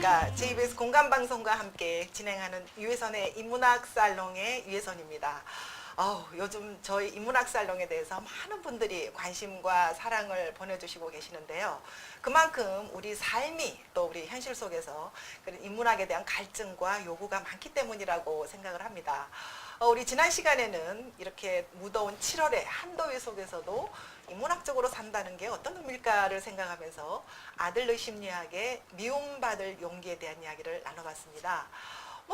안녕하십니까. JBS 공감방송과 함께 진행하는 유혜선의 인문학 살롱의 유혜선입니다. 요즘 저희 인문학 살롱에 대해서 많은 분들이 관심과 사랑을 보내주시고 계시는데요. 그만큼 우리 삶이 또 우리 현실 속에서 그런 인문학에 대한 갈증과 요구가 많기 때문이라고 생각을 합니다. 우리 지난 시간에는 이렇게 무더운 7월의 한더위 속에서도 인문학적으로 산다는 게 어떤 의미일까를 생각하면서 아들의 심리학의 미움받을 용기에 대한 이야기를 나눠봤습니다.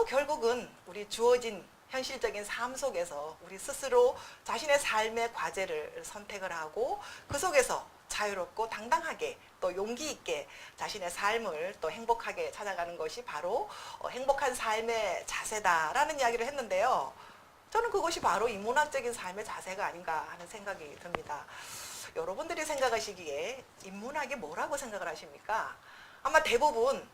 결국은 우리 주어진 현실적인 삶 속에서 우리 스스로 자신의 삶의 과제를 선택을 하고 그 속에서 자유롭고 당당하게 또 용기 있게 자신의 삶을 또 행복하게 찾아가는 것이 바로 행복한 삶의 자세다라는 이야기를 했는데요. 저는 그것이 바로 인문학적인 삶의 자세가 아닌가 하는 생각이 듭니다. 여러분들이 생각하시기에 인문학이 뭐라고 생각을 하십니까? 아마 대부분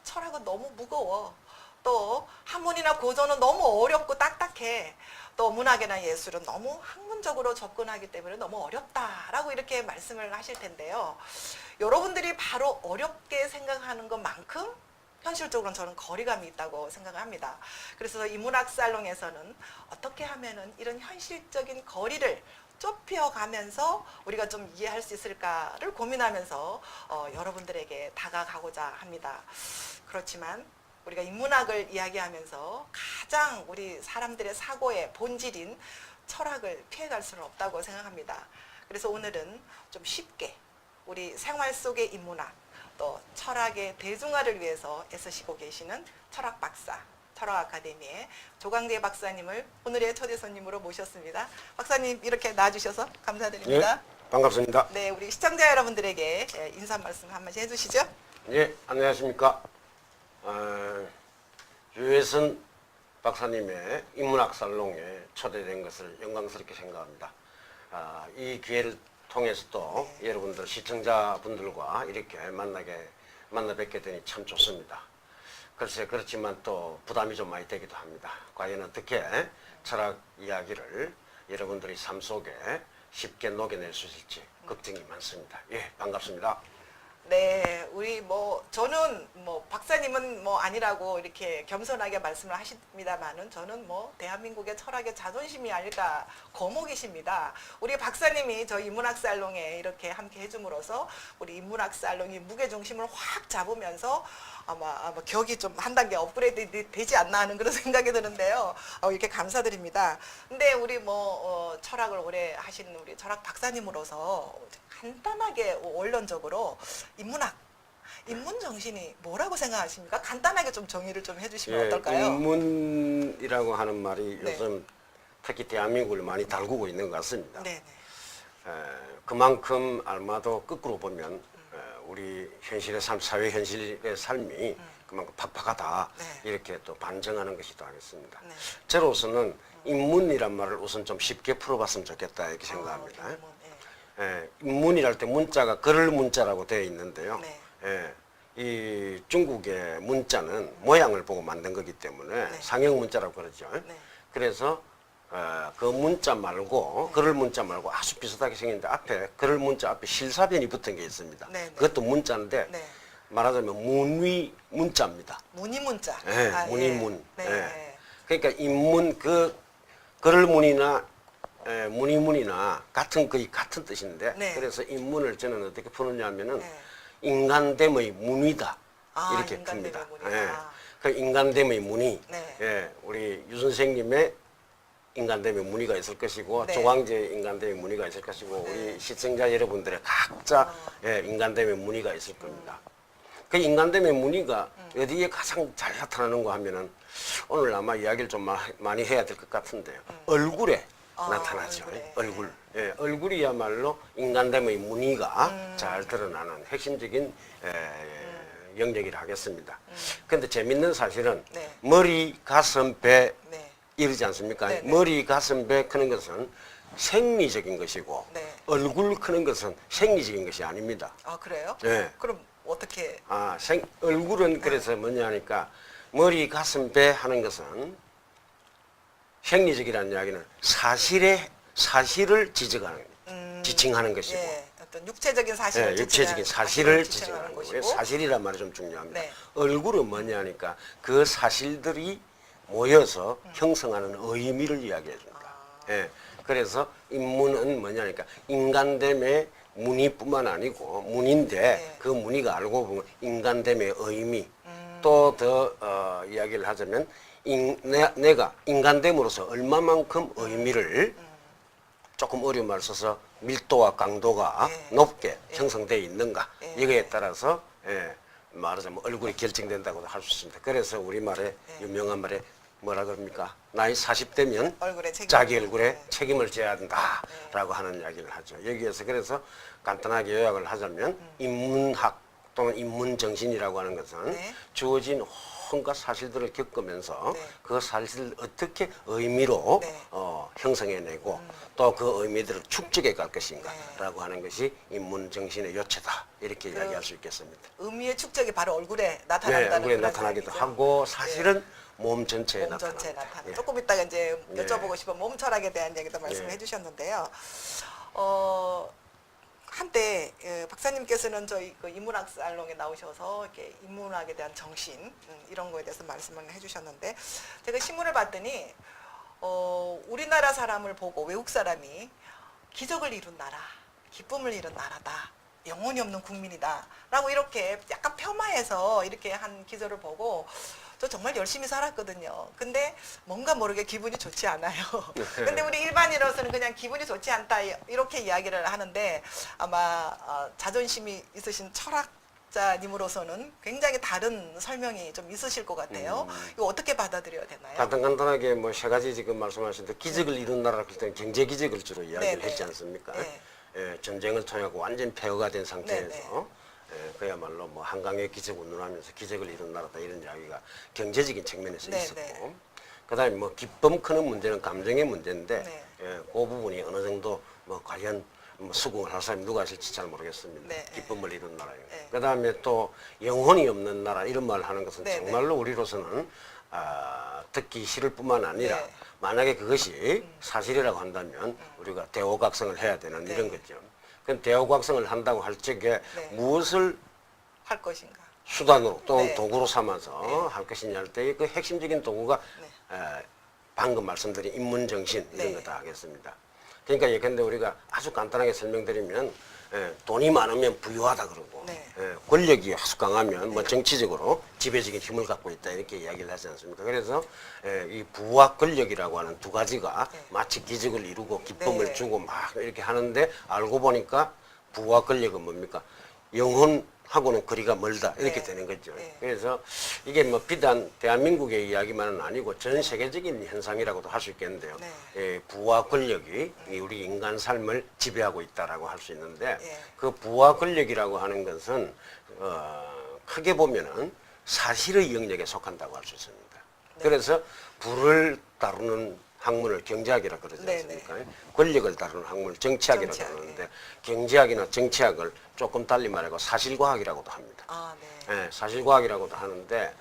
철학은 너무 무거워. 또 학문이나 고전은 너무 어렵고 딱딱해. 또 문학이나 예술은 너무 학문적으로 접근하기 때문에 너무 어렵다라고 이렇게 말씀을 하실 텐데요. 여러분들이 바로 어렵게 생각하는 것만큼 현실적으로는 저는 거리감이 있다고 생각을 합니다. 그래서 인문학 살롱에서는 어떻게 하면은 이런 현실적인 거리를 좁혀가면서 우리가 좀 이해할 수 있을까를 고민하면서 여러분들에게 다가가고자 합니다. 그렇지만 우리가 인문학을 이야기하면서 가장 우리 사람들의 사고의 본질인 철학을 피해갈 수는 없다고 생각합니다. 그래서 오늘은 좀 쉽게 우리 생활 속의 인문학 또 철학의 대중화를 위해서 애쓰시고 계시는 철학 박사, 철학 아카데미의 조광재 박사님을 오늘의 초대 손님으로 모셨습니다. 박사님 이렇게 나와주셔서 감사드립니다. 예, 반갑습니다. 네, 우리 시청자 여러분들에게 인사 말씀 한 번씩 해주시죠. 예, 안녕하십니까. 유혜선 박사님의 인문학 살롱에 초대된 것을 영광스럽게 생각합니다. 이 기회를 통해서 또 여러분들 시청자분들과 이렇게 만나 뵙게 되니 참 좋습니다. 글쎄 그렇지만 또 부담이 좀 많이 되기도 합니다. 과연 어떻게 철학 이야기를 여러분들이 삶 속에 쉽게 녹여낼 수 있을지 걱정이 많습니다. 예, 반갑습니다. 네, 우리 저는 박사님은 아니라고 이렇게 겸손하게 말씀을 하십니다만은 저는 대한민국의 철학의 자존심이 아닐까 거목이십니다. 우리 박사님이 저 인문학 살롱에 이렇게 함께 해줌으로써 우리 인문학 살롱이 무게 중심을 확 잡으면서 아마 격이 좀 한 단계 업그레이드 되지 않나 하는 그런 생각이 드는데요. 이렇게 감사드립니다. 근데 우리 철학을 오래 하시는 우리 철학 박사님으로서 간단하게 원론적으로 인문 정신이 뭐라고 생각하십니까? 간단하게 좀 정의를 좀 해주시면 어떨까요? 인문이라고 하는 말이 네. 요즘 특히 대한민국을 많이 달구고 있는 것 같습니다. 네네. 그만큼 아마도 거꾸로 보면 우리 현실의 삶, 사회 현실의 삶이 그만큼 팍팍하다 네. 이렇게 또 반증하는 것이기도 하겠습니다. 네. 저로서는 인문이란 말을 우선 좀 쉽게 풀어봤으면 좋겠다 이렇게 생각합니다. 인문이랄 때 문자가 글을 문자라고 되어 있는데요. 네. 이 중국의 문자는 모양을 보고 만든 거기 때문에 네. 상형 문자라고 그러죠. 네. 그래서 그 문자 말고 글을 문자 말고 아주 비슷하게 생겼는데 앞에 글을 문자 앞에 실사변이 붙은 게 있습니다. 네. 그것도 문자인데 네. 말하자면 문위 문자입니다. 문이 문자. 네, 문이문. 네. 네. 그러니까 인문 글을 문이나 문이문이나 거의 같은 뜻인데 네. 그래서 인문을 저는 어떻게 푸느냐면은 네. 인간됨의 문이다 이렇게 인간됨의 풉니다. 문이다. 예. 그 인간됨의 문이 네. 예, 우리 유 선생님의 인간됨의 문의가 있을 것이고 네. 조광재의 인간됨의 문의가 있을 것이고 우리 시청자 여러분들의 각자 인간됨의 문의가 있을 겁니다. 그 인간됨의 문의가 어디에 가장 잘 나타나는가 하면은 오늘 아마 이야기를 좀 많이 해야 될 것 같은데요. 얼굴에 나타나죠. 얼굴에. 얼굴. 예, 얼굴이야말로 인간됨의 무늬가 잘 드러나는 핵심적인 영역이라 하겠습니다. 그런데 재밌는 사실은 네. 머리, 가슴, 배 네. 이러지 않습니까? 네, 네. 머리, 가슴, 배 크는 것은 생리적인 것이고 네. 얼굴 크는 것은 생리적인 것이 아닙니다. 그래요? 네. 그럼 어떻게? 얼굴은 그래서 뭐냐 하니까 머리, 가슴, 배 하는 것은 생리적이라는 이야기는 사실을 지칭하는 것이고 예. 어떤 육체적인 사실을 네, 육체적인 사실을 지칭하는 거고요. 것이고. 사실이란 말이 좀 중요합니다. 네. 얼굴은 뭐냐니까 그 사실들이 모여서 형성하는 의미를 이야기해 줍니다. 예. 그래서 인문은 뭐냐니까 인간됨의 무늬뿐만 아니고 무늬인데 네. 그 무늬가 알고 보면 인간됨의 의미 또 더 이야기를 하자면 내가 인간됨으로서 얼마만큼 의미를 조금 어려운 말을 써서 밀도와 강도가 네. 높게 형성되어 있는가 네. 이거에 따라서 말하자면 얼굴이 결정된다고도 할 수 있습니다. 그래서 우리말에 유명한 말에 뭐라 그럽니까? 나이 40대면 얼굴에 책임을 자기 얼굴에 네. 책임을 져야 한다라고 하는 이야기를 하죠. 여기에서 그래서 간단하게 요약을 하자면 인문학 또는 인문정신이라고 하는 것은 네. 주어진 온갖 사실들을 겪으면서 네. 그 사실을 어떻게 의미로 네. 형성해내고 또 그 의미들을 축적해 갈 것인가라고 네. 하는 것이 인문정신의 요체다 이렇게 이야기할 수 있겠습니다. 의미의 축적이 바로 얼굴에 네, 나타난다는 얼굴에 그런 나타나기도 이야기죠. 하고 사실은 몸 전체에 몸 나타납니다. 전체에 나타나. 예. 조금 이따가 이제 예. 여쭤보고 싶은 몸 철학에 대한 얘기도 말씀해 예. 주셨는데요. 한때 박사님께서는 저희 그 인문학 살롱에 나오셔서 이렇게 인문학에 대한 정신 이런 거에 대해서 말씀을 해주셨는데 제가 신문을 봤더니 우리나라 사람을 보고 외국 사람이 기적을 이룬 나라, 기쁨을 이룬 나라다. 영혼이 없는 국민이다라고 이렇게 약간 폄하해서 이렇게 한 기조를 보고 저 정말 열심히 살았거든요. 근데 뭔가 모르게 기분이 좋지 않아요. 근데 우리 일반인으로서는 그냥 기분이 좋지 않다 이렇게 이야기를 하는데 아마 자존심이 있으신 철학자님으로서는 굉장히 다른 설명이 좀 있으실 것 같아요. 이거 어떻게 받아들여야 되나요? 간단하게 뭐 세 가지 지금 말씀하셨는데 기적을 이룬 나라를 할 때는 경제 기적을 주로 이야기를 네네. 했지 않습니까? 네. 전쟁을 통하고 완전 폐허가 된 상태에서 네네. 그야말로 뭐 한강의 기적 운운하면서 기적을 이룬 나라다 이런 이야기가 경제적인 측면에서 네네. 있었고 그다음에 뭐 기쁨 크는 문제는 감정의 문제인데 네. 그 부분이 어느 정도 뭐 과연 뭐 수긍을 할 사람이 누가 있을지 잘 모르겠습니다. 네. 기쁨을 이룬 나라예요. 네. 그다음에 또 영혼이 없는 나라 이런 말을 하는 것은 네네. 정말로 우리로서는 듣기 싫을 뿐만 아니라 네. 만약에 그것이 사실이라고 한다면 우리가 대오각성을 해야 되는 네. 이런 거죠. 그럼 대오각성을 한다고 할 적에 네. 무엇을 할 것인가? 수단으로 또는 네. 도구로 삼아서 네. 할 것이냐 할 때 그 핵심적인 도구가 네. 방금 말씀드린 인문정신 이런 네. 거다 하겠습니다. 그러니까 예컨대 우리가 아주 간단하게 설명드리면 돈이 많으면 부유하다 그러고 네. 권력이 아주 강하면 뭐 정치적으로 지배적인 힘을 갖고 있다 이렇게 이야기를 하지 않습니까? 그래서 이 부와 권력이라고 하는 두 가지가 네. 마치 기적을 이루고 기쁨을 네. 주고 막 이렇게 하는데 알고 보니까 부와 권력은 뭡니까? 영혼하고는 거리가 멀다 이렇게 네. 되는 거죠. 네. 그래서 이게 뭐 비단 대한민국의 이야기만은 아니고 전 세계적인 현상이라고도 할 수 있겠는데요. 네. 부와 권력이 이 우리 인간 삶을 지배하고 있다라고 할 수 있는데 네. 그 부와 권력이라고 하는 것은 크게 보면은 사실의 영역에 속한다고 할 수 있습니다. 네. 그래서 부를 다루는 학문을 경제학이라 그러지 네, 않습니까? 권력을 다루는 학문을 정치학이라 정치학, 그러는데 경제학이나 정치학을 조금 달리 말하고 사실과학이라고도 합니다. 아, 네. 사실과학이라고도 하는데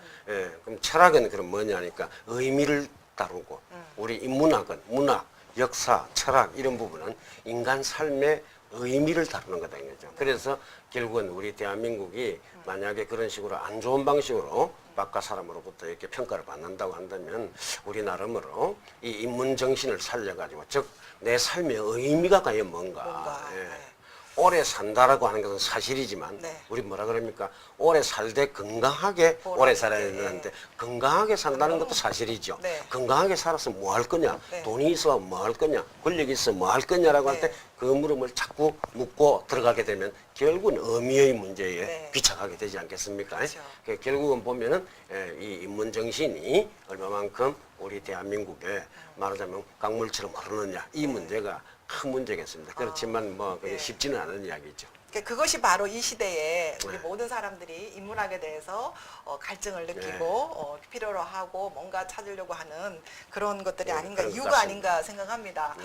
그럼 철학은 그럼 뭐냐니까 의미를 다루고 우리 인문학은 문학, 역사, 철학 이런 부분은 인간 삶의 의미를 다루는 거다 이거죠. 그래서 결국은 우리 대한민국이 만약에 그런 식으로 안 좋은 방식으로 바깥 사람으로부터 이렇게 평가를 받는다고 한다면 우리 나름으로 이 인문 정신을 살려가지고 즉 내 삶의 의미가 과연 뭔가. 네. 오래 산다라고 하는 것은 사실이지만 네. 우리 뭐라 그럽니까? 오래 살되 건강하게 오래 살아야 네. 되는데 건강하게 산다는 것도 사실이죠. 네. 건강하게 살아서 뭐 할 거냐? 네. 돈이 있어 뭐 할 거냐? 권력이 있어 뭐 할 거냐라고 할 네. 때 그 물음을 자꾸 묻고 들어가게 되면 결국은 의미의 문제에 네. 귀착하게 되지 않겠습니까? 그렇죠. 결국은 보면은 이 인문 정신이 얼마만큼 우리 대한민국에 말하자면 강물처럼 흐르느냐 이 문제가 큰 문제겠습니다. 그렇지만 뭐 그게 네. 쉽지는 않은 이야기죠. 그것이 바로 이 시대에 우리 네. 모든 사람들이 인문학에 대해서 갈증을 느끼고 네. 필요로 하고 뭔가 찾으려고 하는 그런 것들이 네, 아닌가 그런 것 이유가 같습니다. 아닌가 생각합니다. 네.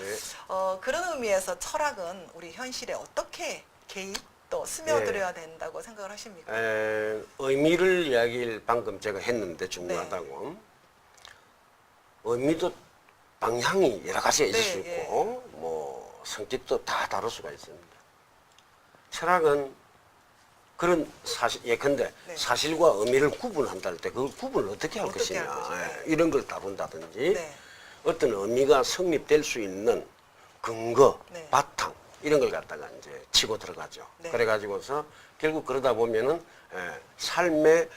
그런 의미에서 철학은 우리 현실에 어떻게 개입 또 스며들어야 된다고 생각을 하십니까? 의미를 이야기를 방금 제가 했는데 중요하다고 의미도 방향이 여러 가지가 있을 네, 수 있고 뭐 성격도 다 다를 수가 있습니다. 철학은 그런 사실, 예컨대 네. 사실과 의미를 구분한다 할 때 그걸 구분을 어떻게 할 어떻게 할 것이냐, 거죠? 예, 이런 걸 다룬다든지 네. 어떤 의미가 성립될 수 있는 근거, 네. 바탕 이런 걸 갖다가 이제 치고 들어가죠. 네. 그래가지고서 결국 그러다 보면은 삶의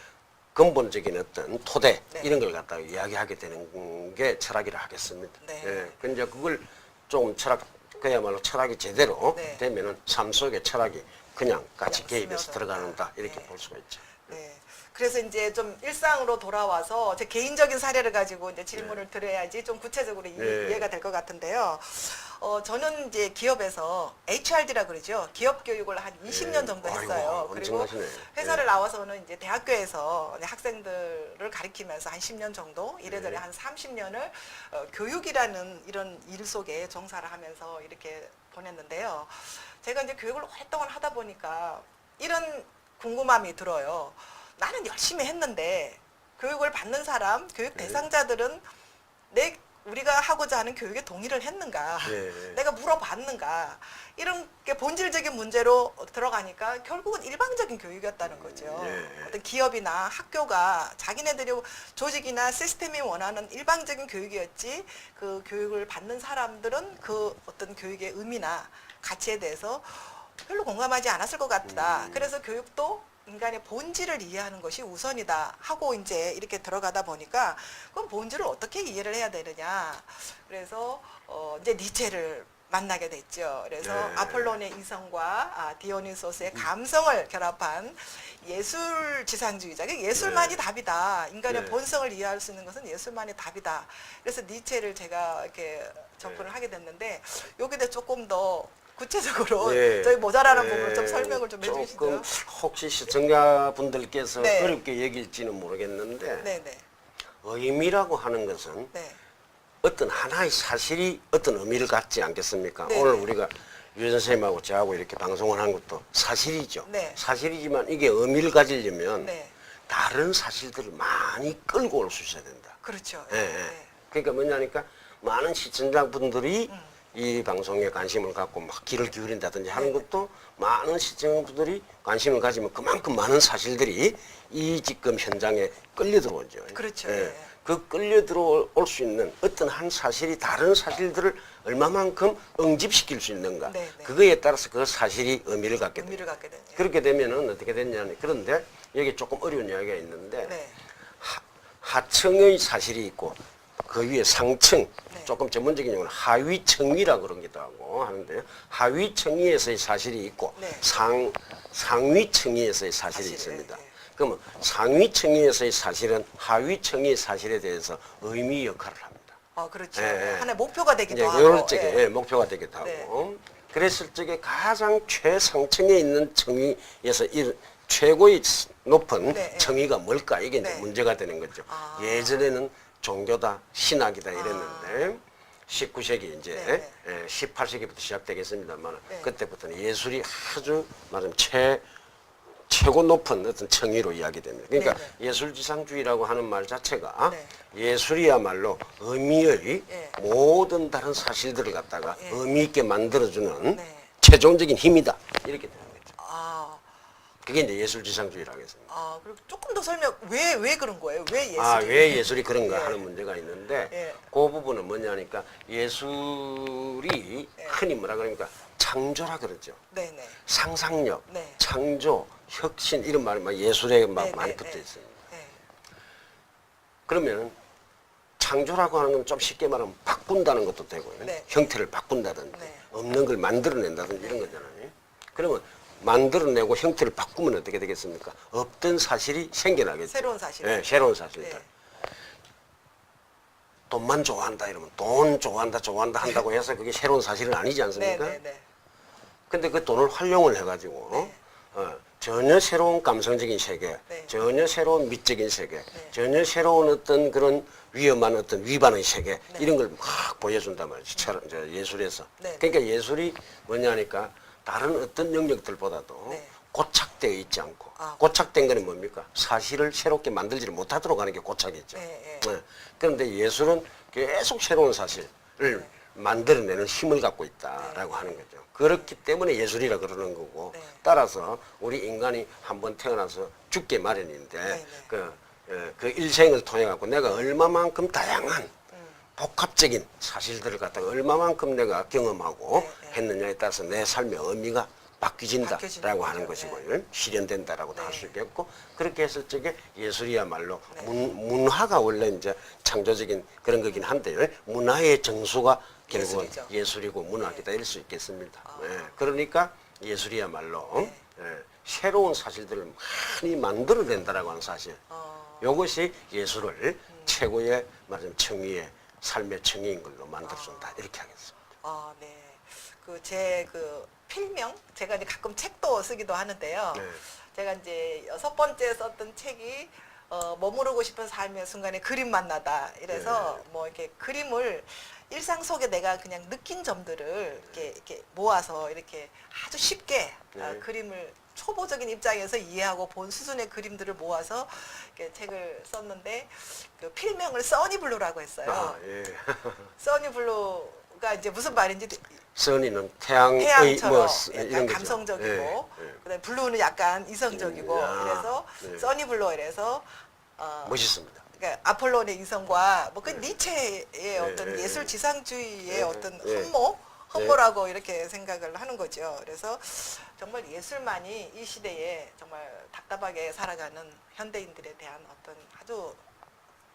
근본적인 어떤 토대 네. 이런 걸 갖다가 이야기하게 되는 게 철학이라 하겠습니다. 네. 예, 근데 그걸 좀 철학 그야말로 철학이 제대로 네. 되면은 삶 속에 철학이 그냥 같이 그냥 개입해서 스며든다. 들어가는다 이렇게 네. 볼 수가 있죠. 네. 그래서 이제 좀 일상으로 돌아와서 제 개인적인 사례를 가지고 이제 질문을 드려야지 좀 구체적으로 네. 이해가 될 것 같은데요. 저는 이제 기업에서 HRD라 그러죠. 기업 교육을 한 20년 정도 아이고, 했어요. 그리고 엄청나시네. 회사를 네. 나와서는 이제 대학교에서 학생들을 가르치면서 한 10년 정도 이래저래 네. 한 30년을 교육이라는 이런 일 속에 종사를 하면서 이렇게 보냈는데요. 제가 이제 교육을 오랫동안 하다 보니까 이런 궁금함이 들어요. 나는 열심히 했는데 교육을 받는 사람, 교육 대상자들은 우리가 하고자 하는 교육에 동의를 했는가? 네. 내가 물어봤는가? 이런 게 본질적인 문제로 들어가니까 결국은 일방적인 교육이었다는 거죠. 네. 어떤 기업이나 학교가 자기네들이 조직이나 시스템이 원하는 일방적인 교육이었지 그 교육을 받는 사람들은 그 어떤 교육의 의미나 가치에 대해서 별로 공감하지 않았을 것 같다. 그래서 교육도 인간의 본질을 이해하는 것이 우선이다 하고 이제 이렇게 들어가다 보니까 그럼 본질을 어떻게 이해를 해야 되느냐. 그래서 이제 니체를 만나게 됐죠. 그래서 네. 아폴론의 이성과 디오니소스의 감성을 결합한 예술 지상주의자. 예술만이 네. 답이다. 인간의 네. 본성을 이해할 수 있는 것은 예술만이 답이다. 그래서 니체를 제가 이렇게 접근을 네. 하게 됐는데 여기에 대해 조금 더 구체적으로 예. 저희 모자라는 예. 부분을 좀 설명을 좀 조금 해주시죠. 혹시 시청자분들께서 네. 어렵게 얘기할지는 모르겠는데 네네. 의미라고 하는 것은 네. 어떤 하나의 사실이 어떤 의미를 갖지 않겠습니까? 네, 오늘 네. 우리가 유 선생님하고 저하고 이렇게 방송을 한 것도 사실이죠. 네. 사실이지만 이게 의미를 가지려면 네. 다른 사실들을 많이 끌고 올 수 있어야 된다. 그렇죠. 예, 예. 그러니까 뭐냐니까 많은 시청자분들이 음. 이 방송에 관심을 갖고 막 귀를 기울인다든지 하는 네네. 것도 많은 시청자분들이 관심을 가지면 그만큼 많은 사실들이 이 지금 현장에 끌려 들어오죠. 그렇죠. 예. 예. 그 끌려 들어올 수 있는 어떤 한 사실이 다른 사실들을 얼마만큼 응집시킬 수 있는가. 네네. 그거에 따라서 그 사실이 의미를 갖게 됩니다. 의미를 갖게 되네요. 그렇게 되면은 어떻게 됐냐면 그런데 여기 조금 어려운 이야기가 있는데 네. 하층의 사실이 있고 그 위에 상층, 네. 조금 전문적인 용어는 하위층위라고 그러기도 하고 하는데요. 하위층위에서의 사실이 있고 네. 상위층위에서의 사실이 사실, 있습니다. 네, 네. 그러면 상위층위에서의 사실은 하위층위의 사실에 대해서 의미 역할을 합니다. 그렇죠. 예, 예. 하나의 목표가 되기도 이제 하고. 이럴 적에 예. 예, 목표가 되기도 하고. 네. 그랬을 적에 가장 최상층에 있는 층위에서 최고의 높은 네, 네. 층위가 뭘까 이게 이제 네. 문제가 되는 거죠. 아. 예전에는 종교다, 신학이다 이랬는데 19세기 이제 네, 네. 18세기부터 시작되겠습니다만 네. 그때부터는 예술이 아주 말하면 최고 높은 어떤 층위로 이야기됩니다. 그러니까 네, 예술지상주의라고 하는 말 자체가 네. 예술이야말로 의미의 예. 모든 다른 사실들을 갖다가 예. 의미 있게 만들어주는 네. 최종적인 힘이다. 이렇게 되는 거죠. 아, 그게 이제 예술지상주의라고 했습니다. 그리고 조금 더 설명, 왜 그런 거예요? 왜 예술이? 왜 예술이 그런가 예. 하는 문제가 있는데 예. 그 부분은 뭐냐니까 예술이 예. 흔히 뭐라 그러니까 창조라 그러죠. 네네. 상상력, 네. 창조, 혁신 이런 말이 막 예술에 막 네, 많이 네, 붙어 네. 있습니다. 네. 그러면 창조라고 하는 건 좀 쉽게 말하면 바꾼다는 것도 되고요. 네. 형태를 바꾼다든지 네. 없는 걸 만들어낸다든지 이런 거잖아요. 그러면 만들어내고 형태를 바꾸면 어떻게 되겠습니까? 없던 사실이 생겨나겠죠. 새로운 사실. 네, 새로운 사실들. 네. 돈만 좋아한다 이러면 돈 좋아한다 한다고 해서 그게 새로운 사실은 아니지 않습니까? 네네네. 근데 그 돈을 활용을 해가지고 네. 전혀 새로운 감성적인 세계, 네. 전혀 새로운 미적인 세계, 네. 전혀 새로운 어떤 그런 위험한 어떤 위반의 세계 네. 이런 걸 막 보여준단 말이죠. 예술에서. 네. 그러니까 예술이 뭐냐니까 다른 어떤 영역들보다도 네. 고착되어 있지 않고 아. 고착된 거는 뭡니까? 사실을 새롭게 만들지를 못하도록 하는 게 고착이죠. 네, 네. 그런데 예술은 계속 새로운 사실을 만들어내는 힘을 갖고 있다라고 네. 하는 거죠. 그렇기 때문에 예술이라 그러는 거고 네. 따라서 우리 인간이 한번 태어나서 죽게 마련인데 네. 그 일생을 통해 갖고 내가 얼마만큼 다양한 복합적인 사실들을 갖다가 얼마만큼 내가 경험하고 네. 했느냐에 따라서 내 삶의 의미가 바뀌어진다라고 하는 거죠. 것이고요. 실현된다라고도 할 수 있겠고 그렇게 했을 적에 예술이야말로 네. 문화가 원래 이제 창조적인 그런 거긴 한데요. 문화의 정수가 결국은 예술이죠. 예술이고 문학이다 이럴 수 있겠습니다. 아. 그러니까 예술이야말로 네. 새로운 사실들을 많이 만들어낸다라고 하는 사실. 이것이 예술을 최고의 말하자면 정의의 삶의 정의인 걸로 만들어준다 이렇게 하겠습니다. 아, 네. 제 필명 제가 이제 가끔 책도 쓰기도 하는데요. 네. 제가 이제 6번째 썼던 책이 머무르고 싶은 삶의 순간에 그림 만나다. 이래서 네. 뭐 이렇게 그림을 일상 속에 내가 그냥 느낀 점들을 이렇게 모아서 이렇게 아주 쉽게 네. 그림을 초보적인 입장에서 이해하고 본 수준의 그림들을 모아서 이렇게 책을 썼는데 그 필명을 써니블루라고 했어요. 아, 예. 써니블루가 이제 무슨 말인지 써니는 태양의 태양처럼 뭐 약간 이런 거죠. 감성적이고 예, 예. 그다음에 블루는 약간 이성적이고 이래서 네. 써니블루 이래서 멋있습니다. 그러니까 아폴론의 이성과 뭐 그 니체의 어떤 예. 예술 지상주의의 예. 어떤 예. 흠모라고 이렇게 생각을 하는 거죠. 그래서 정말 예술만이 이 시대에 정말 답답하게 살아가는 현대인들에 대한 어떤 아주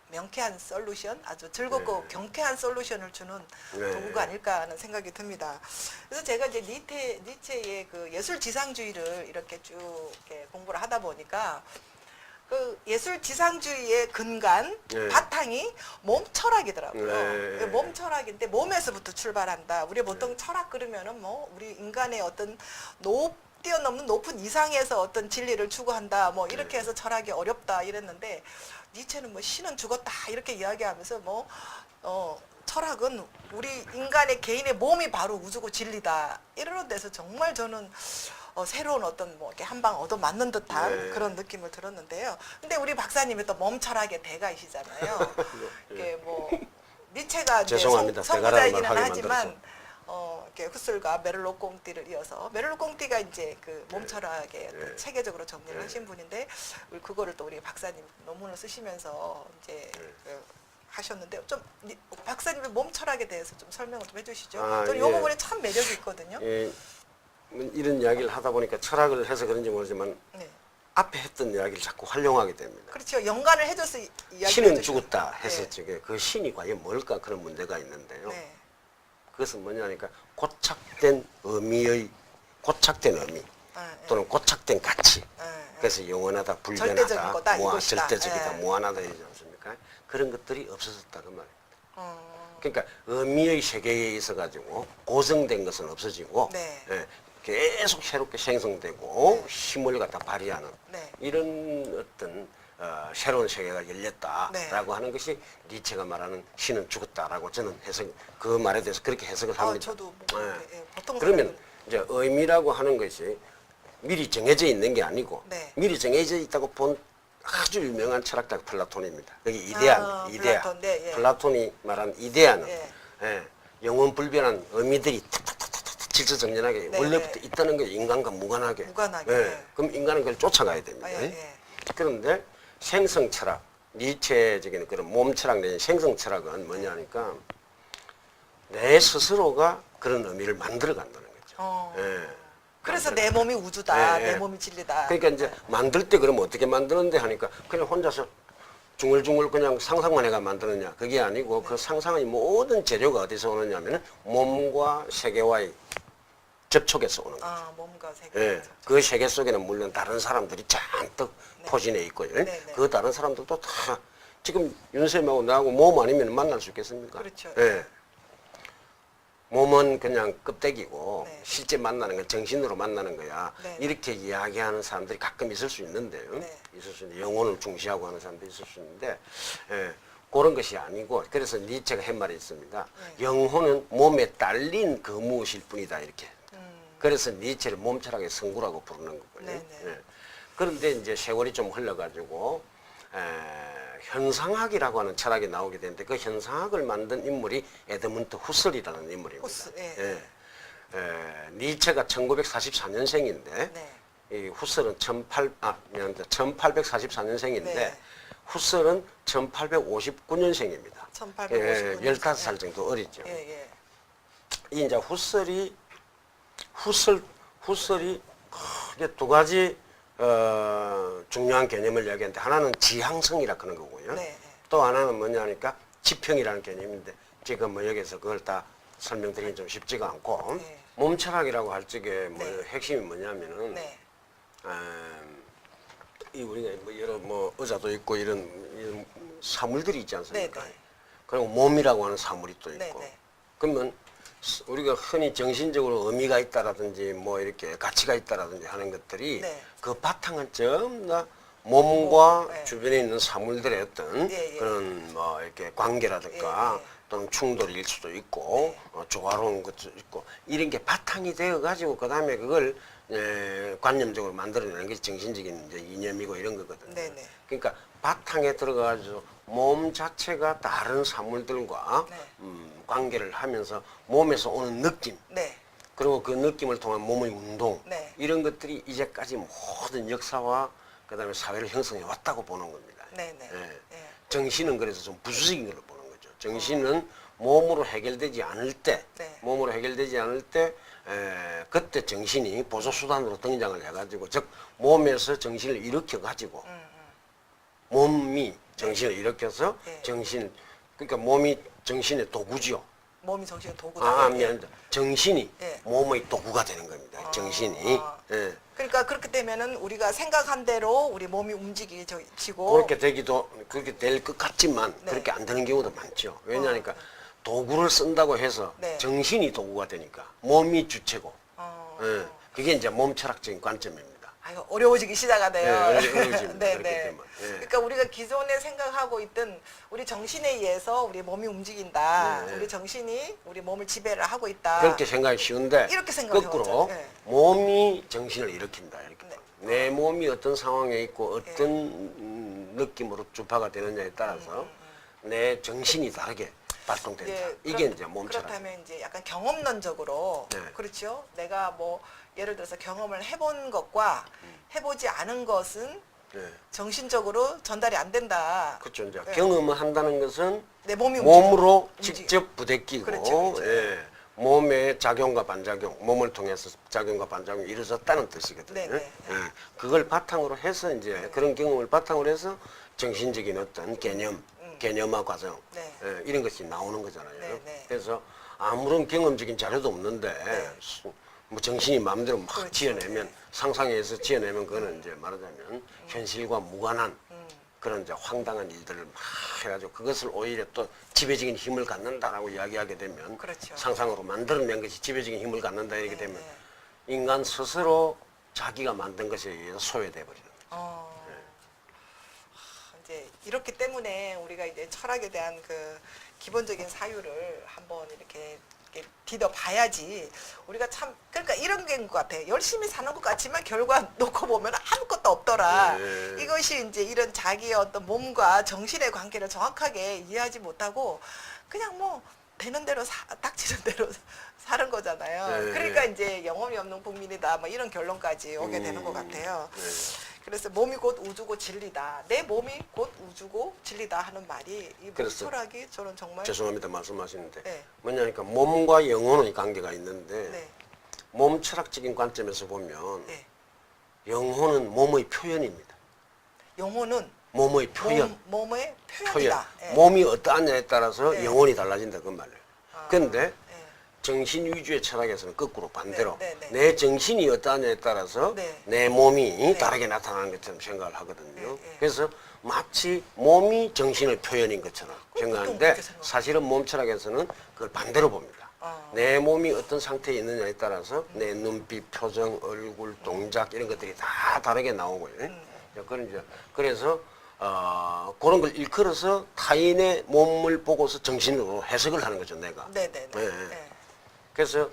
명쾌한 솔루션, 아주 즐겁고 네. 경쾌한 솔루션을 주는 네. 도구가 아닐까 하는 생각이 듭니다. 그래서 제가 이제 니체의 그 예술 지상주의를 이렇게 쭉 이렇게 공부를 하다 보니까 그 예술 지상주의의 근간, 네. 바탕이 몸 철학이더라고요. 네. 몸 철학인데 몸에서부터 출발한다. 우리 보통 철학 그러면은 뭐 우리 인간의 어떤 뛰어넘는 높은 이상에서 어떤 진리를 추구한다. 뭐 이렇게 해서 철학이 어렵다 이랬는데 니체는 뭐 신은 죽었다 이렇게 이야기하면서 철학은 우리 인간의 개인의 몸이 바로 우주고 진리다 이러는 데서 정말 저는 새로운 어떤 뭐 이렇게 한 방 얻어 맞는 듯한 네. 그런 느낌을 들었는데요. 근데 우리 박사님이 또 몸 철학의 대가이시잖아요. 이게 뭐 니체가 이제 죄송합니다. 선구자이기는 대가라는 말 하게 하지만 이렇게 후슬과 메를로 꽁띠를 이어서 메를로 꽁띠가 이제 그 몸철학의 어떤 체계적으로 정리를 하신 분인데 그거를 또 우리 박사님 논문을 쓰시면서 이제 하셨는데 좀 박사님의 몸철학에 대해서 좀 설명을 좀 해주시죠. 아, 저는 이 예. 부분에 참 매력이 있거든요. 예, 이런 이야기를 하다 보니까 철학을 해서 그런지 모르지만 네. 앞에 했던 이야기를 자꾸 활용하게 됩니다. 그렇죠. 연관을 해줘서 이야기. 신은 죽었다 했을 네. 적에 그 신이 과연 뭘까 그런 문제가 있는데요. 네. 그것은 뭐냐니까 고착된 의미 또는 고착된 가치. 그래서 영원하다, 절대적인 불변하다, 거다, 이것이다. 절대적이다, 예. 무한하다 이러지 않습니까? 그런 것들이 없어졌다 그 말입니다. 어, 그러니까 의미의 세계에 있어 가지고 고정된 것은 없어지고 네. 계속 새롭게 생성되고 네. 힘을 갖다 발휘하는 네. 이런 어떤 새로운 세계가 열렸다라고 네. 하는 것이 니체가 말하는 신은 죽었다라고 저는 그 말에 대해서 그렇게 해석을 합니다. 저도 뭐 보통 그러면 이제 의미라고 하는 것이 미리 정해져 있는 게 아니고 네. 미리 정해져 있다고 본 아주 유명한 철학자가 플라톤입니다. 여기 플라톤, 네, 예. 플라톤이 말한 이데아는 예. 영원 불변한 의미들이 탁탁탁탁 질서정연하게 네, 원래부터 네. 있다는 게 인간과 무관하게. 예. 그럼 인간은 그걸 쫓아가야 됩니다. 예. 그런데 생성 철학, 니체적인 그런 몸 철학 내지 생성 철학은 뭐냐니까 내 스스로가 그런 의미를 만들어 간다는 거죠. 그래서 만들어 내 몸이 우주다, 예, 예. 내 몸이 진리다. 그러니까 이제 만들 때 그러면 어떻게 만드는데 하니까 그냥 혼자서 중얼중얼 그냥 상상만 해가 만드느냐 그게 아니고 그 상상의 모든 재료가 어디서 오느냐면은 몸과 세계와의 접촉에서 오는 거죠. 몸과 세계. 예, 그 세계 속에는 물론 다른 사람들이 잔뜩 포진해 있고요. 네, 네. 그 다른 사람들도 다 지금 윤쌤하고 나하고 몸 아니면 만날 수 있겠습니까? 그렇죠. 예. 몸은 그냥 껍데기고 네. 실제 만나는 건 정신으로 만나는 거야. 네. 이렇게 이야기하는 사람들이 가끔 있을 수 있는데요. 네. 있을 수 있는데 영혼을 중시하고 하는 사람들이 있을 수 있는데 그런 것이 아니고 그래서 니체가 한 말이 있습니다. 네. 영혼은 몸에 딸린 그 무엇일 뿐이다 이렇게. 그래서 니체를 몸철학의 성구라고 부르는 거고요. 네, 네. 그런데 이제 세월이 좀 흘러가지고 현상학이라고 하는 철학이 나오게 되는데 그 현상학을 만든 인물이 에드문드 후설이라는 인물입니다. 후스, 예. 예. 니체가 1944년생인데 네. 이 후설은 1844년생인데 네. 후설은 1859년생입니다. 1859년. 15살 정도 어리죠. 예, 예. 이 이제 후설이 크게 두 가지 중요한 개념을 이야기하는데 하나는 지향성이라 그런 거고요. 네. 또 하나는 뭐냐니까 지평이라는 개념인데 지금 뭐 여기서 그걸 다 설명드리긴 좀 쉽지가 않고 네. 몸철학이라고 할 적에 뭐 네. 핵심이 뭐냐면은 네. 이 우리가 뭐 여러 뭐 의자도 있고 이런 사물들이 있지 않습니까? 네, 네. 그리고 몸이라고 하는 사물이 또 있고 네, 네. 그러면 우리가 흔히 정신적으로 의미가 있다라든지 뭐 이렇게 가치가 있다라든지 하는 것들이 네. 그 바탕은 전부 다 몸과 네. 주변에 있는 사물들의 어떤 예, 예. 그런 뭐 이렇게 관계라든가 예, 예. 또는 충돌일 수도 있고 조화로운 것도 있고 이런 게 바탕이 되어 가지고 그 다음에 그걸 관념적으로 만들어내는 게 정신적인 이제 이념이고 이런 거거든요. 네, 네. 그러니까 바탕에 들어가서 몸 자체가 다른 사물들과 네. 관계를 하면서 몸에서 오는 느낌 네. 그리고 그 느낌을 통한 몸의 운동 네. 이런 것들이 이제까지 모든 역사와 그다음에 사회를 형성해 왔다고 보는 겁니다. 네, 네. 예. 예. 정신은 그래서 좀 부수적인 걸로 보는 거죠. 정신은 몸으로 해결되지 않을 때, 네. 몸으로 해결되지 않을 때 그때 정신이 보조 수단으로 등장을 해가지고 즉 몸에서 정신을 일으켜 가지고 몸이 정신을 일으켜서 네. 정신 그러니까 몸이 정신의 도구지요. 몸이 정신의 도구다. 아 예. 미안합니다. 정신이 예. 몸의 도구가 되는 겁니다. 정신이. 예. 그러니까 그렇게 되면은 우리가 생각한 대로 우리 몸이 움직이지고 그렇게 될 것 같지만 네. 그렇게 안 되는 경우도 많죠. 왜냐하니까 도구를 쓴다고 해서 네. 정신이 도구가 되니까 몸이 주체고. 어, 예. 그게 이제 몸 철학적인 관점입니다. 아이고 어려워지기 시작하네요. 네, 어려워집니다. 네, 그렇게 네. 되면. 예. 그러니까 우리가 기존에 생각하고 있던 우리 정신에 의해서 우리 몸이 움직인다. 네. 우리 정신이 우리 몸을 지배를 하고 있다. 그렇게 생각이 쉬운데 이렇게 생각을 거꾸로 해봤죠. 네. 몸이 정신을 일으킨다 이렇게 네. 내 몸이 어떤 상황에 있고 어떤 느낌으로 주파가 되느냐에 따라서 내 정신이 다르게 발동된다. 이게 이제 몸 철학. 그렇다면 이제 약간 경험론적으로 네. 그렇죠. 내가 뭐 예를 들어서 경험을 해본 것과 해보지 않은 것은 네. 정신적으로 전달이 안 된다. 그렇죠. 이제 네. 경험을 한다는 것은 내 몸이 몸으로 움직여. 직접 부대끼고 그렇죠, 그렇죠. 예, 몸의 작용과 반작용, 몸을 통해서 작용과 반작용이 이루어졌다는 뜻이거든요. 네, 네. 예, 그걸 바탕으로 해서 이제 그런 경험을 바탕으로 해서 정신적인 어떤 개념화 과정 네. 예, 이런 것이 나오는 거잖아요. 네, 네. 그래서 아무런 경험적인 자료도 없는데 뭐 정신이 마음대로 막 그렇죠. 지어내면 네. 상상해서 지어내면 그거는 이제 말하자면 현실과 무관한 그런 이제 황당한 일들을 막 해가지고 그것을 오히려 또 지배적인 힘을 갖는다라고 이야기하게 되면 그렇죠. 상상으로 만들어낸 것이 지배적인 힘을 갖는다 이렇게 네, 되면 네. 인간 스스로 자기가 만든 것에 의해서 소외돼 버리는 거죠. 이제 이렇기 때문에 우리가 이제 철학에 대한 그 기본적인 사유를 한번 이렇게 디뎌 봐야지 우리가 참 그러니까 이런 게인 것 같아. 열심히 사는 것 같지만 결과 놓고 보면 아무것도 없더라. 네. 이것이 이제 이런 자기의 어떤 몸과 정신의 관계를 정확하게 이해하지 못하고 그냥 뭐 되는 대로 닥치는 대로 사는 거잖아요. 네. 그러니까 이제 영혼이 없는 국민이다. 뭐 이런 결론까지 오게 되는 것 같아요. 네. 그래서 몸이 곧 우주고 진리다. 내 몸이 곧 우주고 진리다 하는 말이 이 그래서 철학이 저는 정말 죄송합니다 말씀하시는데 네. 뭐냐니까 몸과 영혼의 관계가 있는데 네. 몸 철학적인 관점에서 보면 네. 영혼은 몸의 표현입니다. 영혼은 몸의 표현. 몸의 표현. 표현이다. 예. 몸이 어떠하냐에 따라서 네. 영혼이 달라진다 그 말이에요. 아, 근데 예. 정신 위주의 철학에서는 거꾸로 반대로 네, 네, 네. 내 정신이 어떠하냐에 따라서 네. 내 몸이 네. 다르게 나타나는 것처럼 생각을 하거든요. 네, 네. 그래서 마치 몸이 정신의 표현인 것처럼 보통 생각하는데 그렇게 생각해요. 사실은 몸 철학에서는 그걸 반대로 봅니다. 내 몸이 어떤 상태에 있느냐에 따라서 내 눈빛, 표정, 얼굴, 동작 이런 것들이 다 다르게 나오고요. 그런 이제 그래서 그런 걸 일컬어서 타인의 몸을 보고서 정신으로 해석을 하는 거죠, 내가. 네네네. 네. 네. 그래서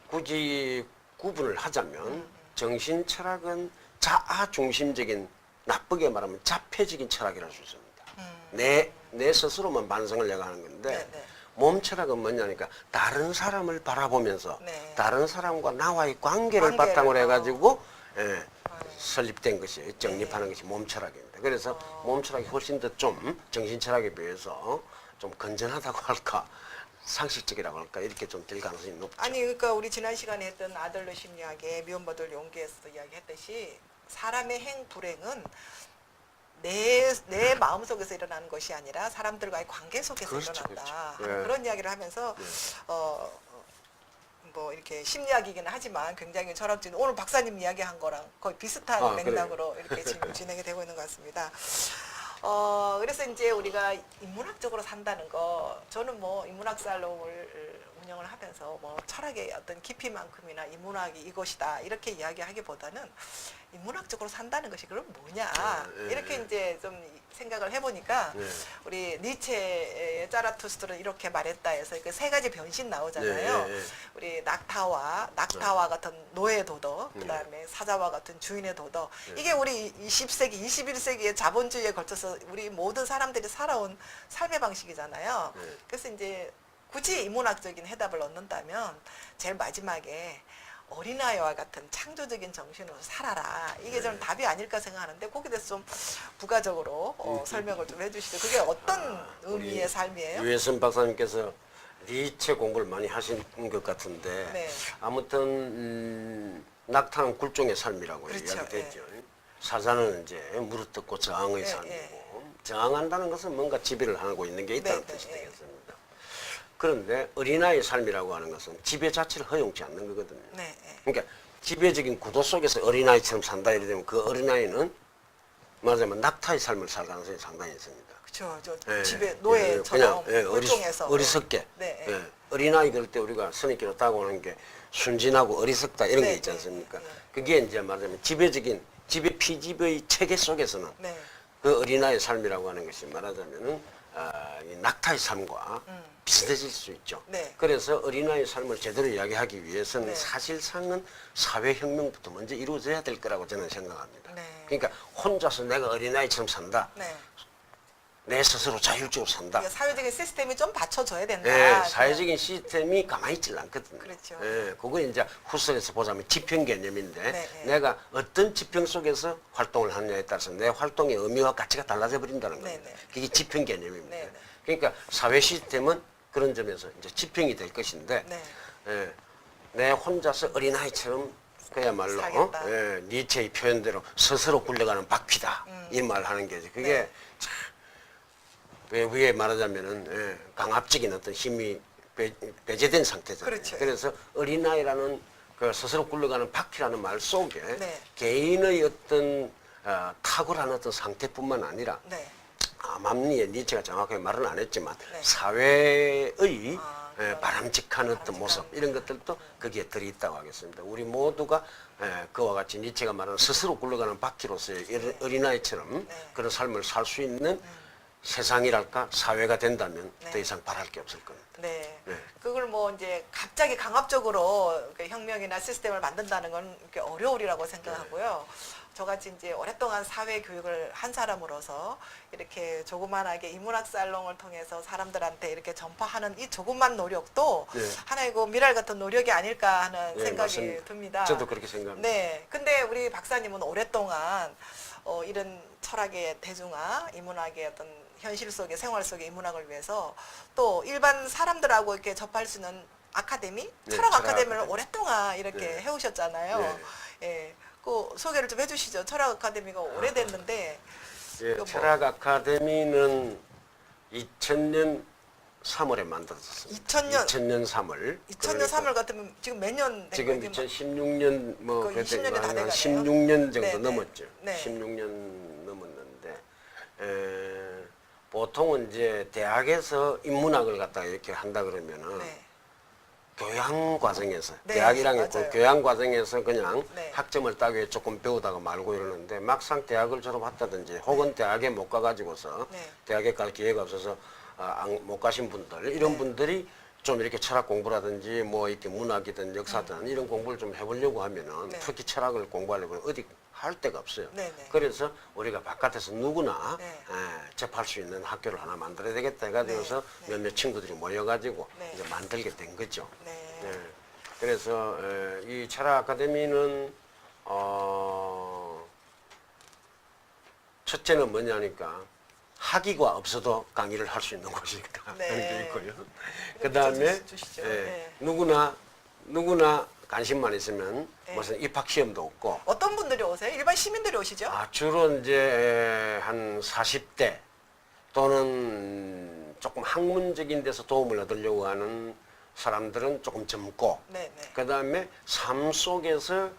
굳이 구분을 하자면 정신 철학은 자아 중심적인 나쁘게 말하면 자폐적인 철학이라고 할 수 있습니다. 내 스스로만 반성을 내가 하는 건데 네, 네. 몸 철학은 뭐냐니까 다른 사람을 바라보면서 네. 다른 사람과 나와의 관계를 관계를, 바탕으로 해가지고 예, 아. 설립된 것이 정립하는 것이 몸 철학입니다. 그래서 몸 철학이 훨씬 더 좀 정신 철학에 비해서 좀 건전하다고 할까 상식적이라고 할까 이렇게 좀 될 가능성이 높죠. 아니 그러니까 우리 지난 시간에 했던 아들러 심리학의 미움받을 용기에서도 이야기했듯이 사람의 불행은 내 마음속에서 일어나는 것이 아니라 사람들과의 관계 속에서 그렇죠, 일어난다 그렇죠. 하는 예. 그런 이야기를 하면서 뭐 이렇게 심리학이기는 하지만 굉장히 철학적인 오늘 박사님 이야기한 거랑 거의 비슷한 맥락으로 이렇게 지금 진행이 되고 있는 것 같습니다. 그래서 이제 우리가 인문학적으로 산다는 거, 저는 뭐 인문학 살롱을 운영을 하면서 뭐 철학의 어떤 깊이만큼이나 인문학이 이것이다 이렇게 이야기하기보다는 인문학적으로 산다는 것이 그럼 뭐냐 이렇게 이제 좀 생각을 해보니까 우리 니체의 짜라투스트는 이렇게 말했다 해서 그 세 가지 변신 나오잖아요. 우리 낙타와 같은 노예 도덕, 그다음에 사자와 같은 주인의 도덕. 이게 우리 20세기, 21세기의 자본주의에 걸쳐서 우리 모든 사람들이 살아온 삶의 방식이잖아요. 그래서 이제 굳이 인문학적인 해답을 얻는다면 제일 마지막에 어린아이와 같은 창조적인 정신으로 살아라. 이게 저는 답이 아닐까 생각하는데 거기에 대해서 좀 부가적으로 설명을 좀 해주시죠. 그게 어떤 의미의 삶이에요? 유해선 박사님께서 니체 공부를 많이 하신 것 같은데 네. 아무튼 낙타는 굴종의 삶이라고 그렇죠. 이야기됐죠. 사자는 이제 무릇듣고 저항의 삶이고 저항한다는 것은 뭔가 지배를 하고 있는 게 있다는 뜻이 되겠습니다. 그런데 어린아이의 삶이라고 하는 것은 지배 자체를 허용치 않는 거거든요. 그러니까 지배적인 구도 속에서 어린아이처럼 산다 이래 되면 그 어린아이는 말하자면 낙타의 삶을 살 가능성이 상당히 있습니다. 그렇죠. 집에 노예처럼 굴종에서 어리석게. 어린아이 그럴 때 우리가 선입견으로 따고하는 게 순진하고 어리석다 이런 게 있지 않습니까? 그게 이제 말하자면 지배 피지배의 체계 속에서는 그 어린아이의 삶이라고 하는 것이 말하자면은 이 낙타의 삶과 비슷해질 수 있죠. 그래서 어린아이의 삶을 제대로 이야기하기 위해서는 사실상은 사회혁명부터 먼저 이루어져야 될 거라고 저는 생각합니다. 그러니까 혼자서 내가 어린아이처럼 산다. 내 스스로 자율적으로 산다. 그러니까 사회적인 시스템이 좀 받쳐줘야 된다. 사회적인 시스템이 가만히 있질 않거든요. 그렇죠. 그거 이제 후설에서 보자면 지평 개념인데 내가 어떤 지평 속에서 활동을 하느냐에 따라서 내 활동의 의미와 가치가 달라져 버린다는 겁니다. 그게 지평 개념입니다. 그러니까 사회 시스템은 그런 점에서 이제 지평이 될 것인데 내 혼자서 어린아이처럼 그야말로 니체의 표현대로 스스로 굴러가는 바퀴다 이 말하는 게 그게 위에 말하자면은 강압적인 어떤 힘이 배제된 상태잖아요. 그래서 어린아이라는 그 스스로 굴러가는 바퀴라는 말 속에 개인의 어떤 탁월한 어떤 상태뿐만 아니라 암암리에 니체가 정확하게 말은 안 했지만 사회의 바람직한 어떤 모습 이런 것들도 거기에 들어있다고 하겠습니다. 우리 모두가 그와 같이 니체가 말하는 스스로 굴러가는 바퀴로서의 어린아이처럼 그런 삶을 살 수 있는 세상이랄까 사회가 된다면 더 이상 바랄 게 없을 겁니다. 그걸 뭐 이제 갑자기 강압적으로 혁명이나 시스템을 만든다는 건 이렇게 어려우리라고 생각하고요. 저같이 이제 오랫동안 사회 교육을 한 사람으로서 이렇게 조그만하게 인문학 살롱을 통해서 사람들한테 이렇게 전파하는 이 조그만 노력도 하나의 그 미랄 같은 노력이 아닐까 하는 생각이 맞습니다. 듭니다. 저도 그렇게 생각합니다. 근데 우리 박사님은 오랫동안 이런 철학의 대중화, 인문학의 어떤 현실 속의 생활 속의 인문학을 위해서 또 일반 사람들하고 이렇게 접할 수 있는 아카데미, 철학 아카데미를 오랫동안 이렇게 해오셨잖아요. 그 소개를 좀 해주시죠. 철학 아카데미가 오래됐는데. 철학 아카데미는 2000년 3월에 만들어졌습니다. 2000년 3월. 2000년 3월 같으면 지금 몇 년 된 지금 2016년 뭐 거의 20년이 다 돼가네요. 16년 정도 넘었죠. 16년 넘었는데 보통은 이제 대학에서 인문학을 갖다가 이렇게 한다 그러면은 교양 과정에서 대학이랑 교양 과정에서 그냥 학점을 따기 위해 조금 배우다가 말고 이러는데 막상 대학을 졸업했다든지 혹은 대학에 못 가가지고서 대학에 갈 기회가 없어서 못 가신 분들 이런 분들이 좀 이렇게 철학 공부라든지 뭐 이렇게 문학이든 역사든 이런 공부를 좀 해보려고 하면은 네. 특히 철학을 공부하려면 어디 할 데가 없어요. 네네. 그래서 우리가 바깥에서 누구나 네. 접할 수 있는 학교를 하나 만들어야 되겠다 해가지고서 네. 몇몇 친구들이 모여가지고 네. 이제 만들게 된 거죠. 네. 네. 그래서 이 철학 아카데미는 첫째는 뭐냐니까 학위가 없어도 강의를 할 수 있는 곳이니까 네. 하는 게 있고요. 그 다음에 주시죠. 네. 누구나 관심만 있으면 네. 무슨 입학 시험도 없고 어떤 분들이 오세요? 일반 시민들이 오시죠? 주로 이제 한 40대 또는 조금 학문적인 데서 도움을 얻으려고 하는 사람들은 조금 젊고 네네. 그 다음에 삶 속에서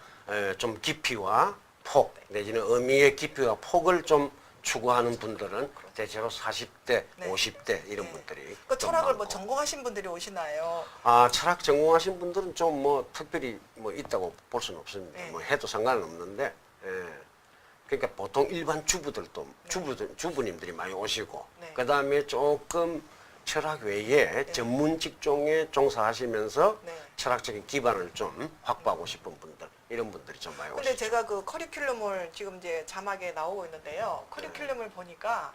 좀 깊이와 폭 내지는 의미의 깊이와 폭을 좀 추구하는 분들은 대체로 40대, 네. 50대 이런 네. 분들이 그 좀 철학을 뭐 많고. 전공하신 분들이 오시나요? 철학 전공하신 분들은 좀 뭐 특별히 뭐 있다고 볼 수는 없습니다. 네. 뭐 해도 상관은 없는데, 그러니까 보통 일반 주부들도 주부님들이 많이 오시고, 네. 그 다음에 조금 철학 외에 전문 직종에 종사하시면서 네. 철학적인 기반을 좀 확보하고 싶은 분들, 이런 분들이 좀 많이 근데 오시죠. 제가 그 커리큘럼을 지금 이제 자막에 나오고 있는데요. 커리큘럼을 보니까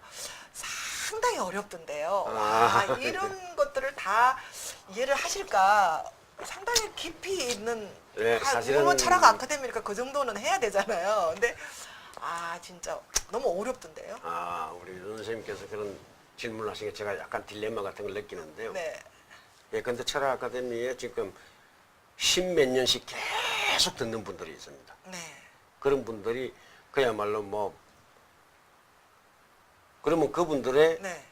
상당히 어렵던데요. 와, 이런 것들을 다 이해를 하실까? 상당히 깊이 있는 네, 사실은 물론 철학 아카데미니까 그 정도는 해야 되잖아요. 근데 진짜 너무 어렵던데요. 우리 선생님께서 그런 질문을 하신 게 제가 약간 딜레마 같은 걸 느끼는데요. 네. 근데 철학 아카데미에 지금 10몇 년씩 계속 듣는 분들이 있습니다. 네. 그런 분들이 그야말로 뭐 그러면 그분들의 네.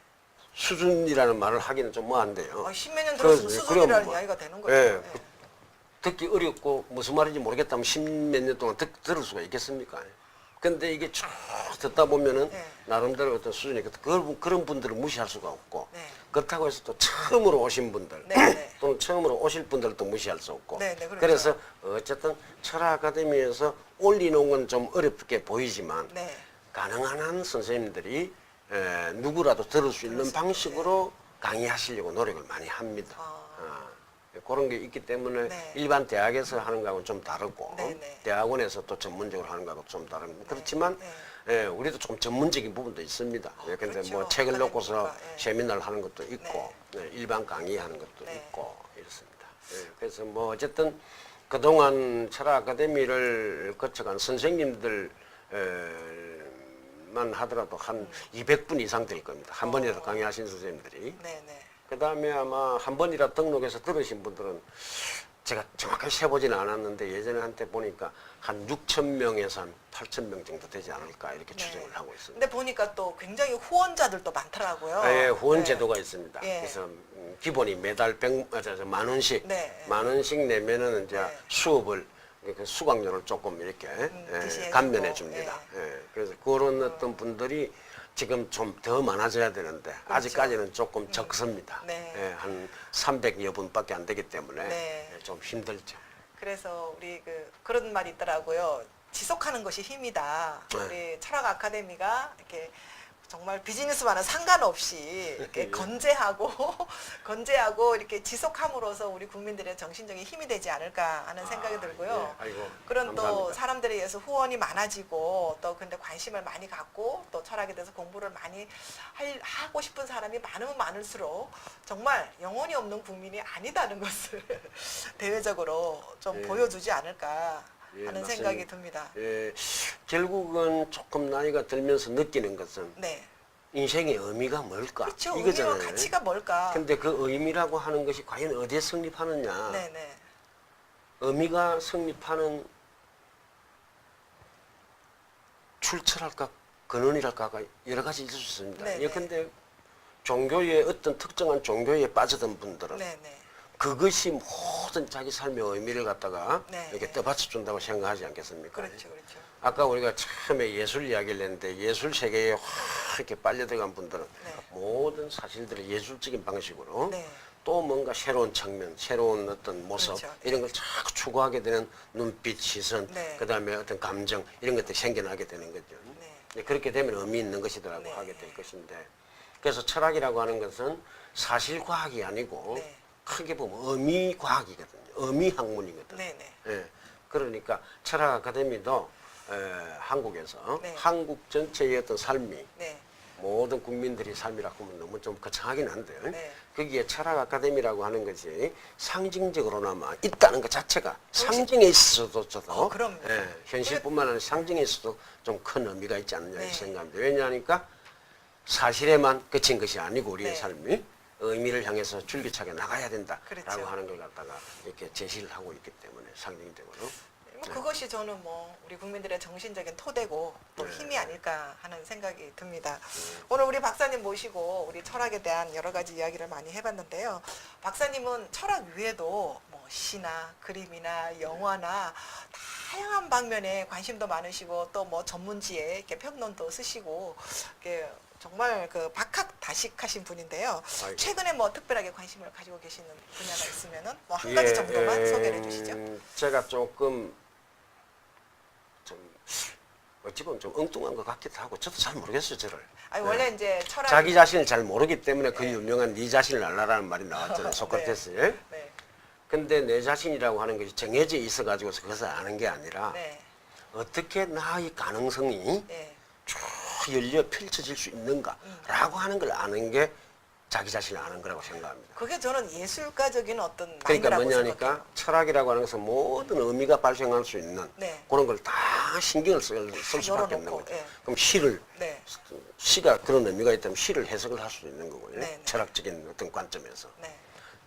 수준이라는 말을 하기는 좀 뭐한데요. 10몇 년 들었으면 수준이라는 뭐, 이야기가 되는 거죠. 예, 네. 듣기 어렵고 무슨 말인지 모르겠다면 10몇 년 동안 들을 수가 있겠습니까? 근데 이게 쭉 듣다 보면은 네. 나름대로 어떤 수준이 그런 분들을 무시할 수가 없고 네. 그렇다고 해서 또 처음으로 오신 분들 네, 네. 또는 처음으로 오실 분들도 무시할 수 없고 네, 네, 그렇죠. 그래서 어쨌든 철학 아카데미에서 올리는 건 좀 어렵게 보이지만 네. 가능한 한 선생님들이 누구라도 들을 수 있는 방식으로 강의하시려고 노력을 많이 합니다. 그런 게 있기 때문에 네. 일반 대학에서 하는 거하고는 좀 다르고 네, 네. 대학원에서 또 전문적으로 하는 거하고 좀 다릅니다. 그렇지만 우리도 조금 전문적인 부분도 있습니다. 근데 그렇죠. 뭐 책을 놓고서 아카데미니까, 세미나를 하는 것도 있고 일반 강의하는 것도 네. 있고 이렇습니다. 그래서 뭐 어쨌든 그동안 철학 아카데미를 거쳐간 선생님들 만 하더라도 한 200분 이상 될 겁니다. 한 번이라도 강의하신 선생님들이. 네네. 그 다음에 아마 한 번이라 등록해서 들으신 분들은 제가 정확하게 세보지는 않았는데 예전에 한때 보니까 한 6천 명에서 한 8천 명 정도 되지 않을까 이렇게 추정을 하고 있습니다. 근데 보니까 또 굉장히 후원자들도 많더라고요. 후원 네. 제도가 있습니다. 예. 그래서 기본이 매달 10만 원씩, 네. 만 원씩 내면은 이제 네. 수업을 그 수강료를 조금 이렇게 대신해주고. 감면해 줍니다. 그래서 그런 어떤 분들이 지금 좀 더 많아져야 되는데 아직까지는 조금 적습니다. 네. 한 300여 분밖에 안 되기 때문에 네. 좀 힘들죠. 그래서 우리 그런 말이 있더라고요. 지속하는 것이 힘이다. 네. 우리 철학 아카데미가 이렇게 정말 비즈니스와는 상관없이 이렇게 건재하고 이렇게 지속함으로써 우리 국민들의 정신적인 힘이 되지 않을까 하는 생각이 들고요. 예. 아이고, 그런 또 감사합니다. 사람들에 의해서 후원이 많아지고 또 근데 관심을 많이 갖고 또 철학에 대해서 공부를 많이 하고 싶은 사람이 많으면 많을수록 정말 영혼이 없는 국민이 아니다는 것을 대외적으로 좀 예. 보여주지 않을까 예, 하는 맞습니다. 생각이 듭니다. 결국은 조금 나이가 들면서 느끼는 것은 네. 인생의 의미가 뭘까? 그렇죠. 이거잖아요. 의미와 가치가 뭘까? 근데 그 의미라고 하는 것이 과연 어디에 성립하느냐? 네네. 의미가 성립하는 출처랄까 근원이랄까가 여러 가지 있을 수 있습니다. 네네. 예컨대 종교의 어떤 특정한 종교에 빠져든 분들은 네네. 그것이 모든 자기 삶의 의미를 갖다가 네. 이렇게 떠받쳐 준다고 생각하지 않겠습니까? 그렇죠, 그렇죠. 아까 우리가 처음에 예술 이야기를 했는데 예술 세계에 확 이렇게 빨려 들어간 분들은 네. 모든 사실들을 예술적인 방식으로 네. 또 뭔가 새로운 측면, 새로운 어떤 모습 그렇죠. 이런 걸 자꾸 추구하게 되는 눈빛, 시선, 네. 그다음에 어떤 감정 이런 것들이 생겨나게 되는 거죠. 네. 그렇게 되면 의미 있는 것이더라고 네. 하게 될 것인데 그래서 철학이라고 하는 것은 사실 과학이 아니고 네. 크게 보면 어미 과학이거든요. 어미 학문이거든요. 네네. 예, 그러니까 철학 아카데미도 한국에서 네. 한국 전체의 어떤 삶이 네. 모든 국민들이 삶이라고 하면 너무 좀 거창하긴 한데요. 네. 거기에 철학 아카데미라고 하는 것이 상징적으로나마 있다는 것 자체가 상징에 있어서도 그럼요. 현실뿐만 아니라 상징에 있어도 좀 큰 의미가 있지 않느냐 네. 이 생각합니다. 왜냐하니까 사실에만 그친 것이 아니고 우리의 네. 삶이 의미를 향해서 줄기차게 나가야 된다라고 그렇죠. 하는 걸 갖다가 이렇게 제시를 하고 있기 때문에 상징적으로 그것이 저는 뭐 우리 국민들의 정신적인 토대고 또 네. 힘이 아닐까 하는 생각이 듭니다. 오늘 우리 박사님 모시고 우리 철학에 대한 여러 가지 이야기를 많이 해봤는데요. 박사님은 철학 외에도 뭐 시나 그림이나 영화나 다양한 방면에 관심도 많으시고 또 뭐 전문지에 이렇게 평론도 쓰시고 이렇게 정말 그 박학다식하신 분인데요. 아이고. 최근에 뭐 특별하게 관심을 가지고 계시는 분야가 있으면은 뭐 한 가지 정도만 소개를 해주시죠. 제가 조금 좀 어찌 보면 좀 엉뚱한 것 같기도 하고 저도 잘 모르겠어요 저를. 아니 원래 이제 철학 자기 자신을 잘 모르기 때문에 그 네. 유명한 네 자신을 알라라는 말이 나왔잖아요. 소크라테스에. 네, 근데 내 자신이라고 하는 것이 정해져 있어 가지고서 그것을 아는 게 아니라 네, 어떻게 나의 가능성이 네, 쭉 열려 펼쳐질 수 있는가라고 하는 걸 아는 게 자기 자신을 아는 거라고 생각합니다. 그게 저는 예술가적인 어떤 그러니까 마인드라고 뭐냐니까 생각해요. 철학이라고 하는 것은 모든 의미가 발생할 수 있는 네. 그런 걸 다 신경을 쓸 수밖에 없는 열어놓고, 거죠. 예. 그럼 시를 네, 시가 그런 의미가 있다면 시를 해석을 할 수도 있는 거고요. 네, 네. 철학적인 어떤 관점에서 네,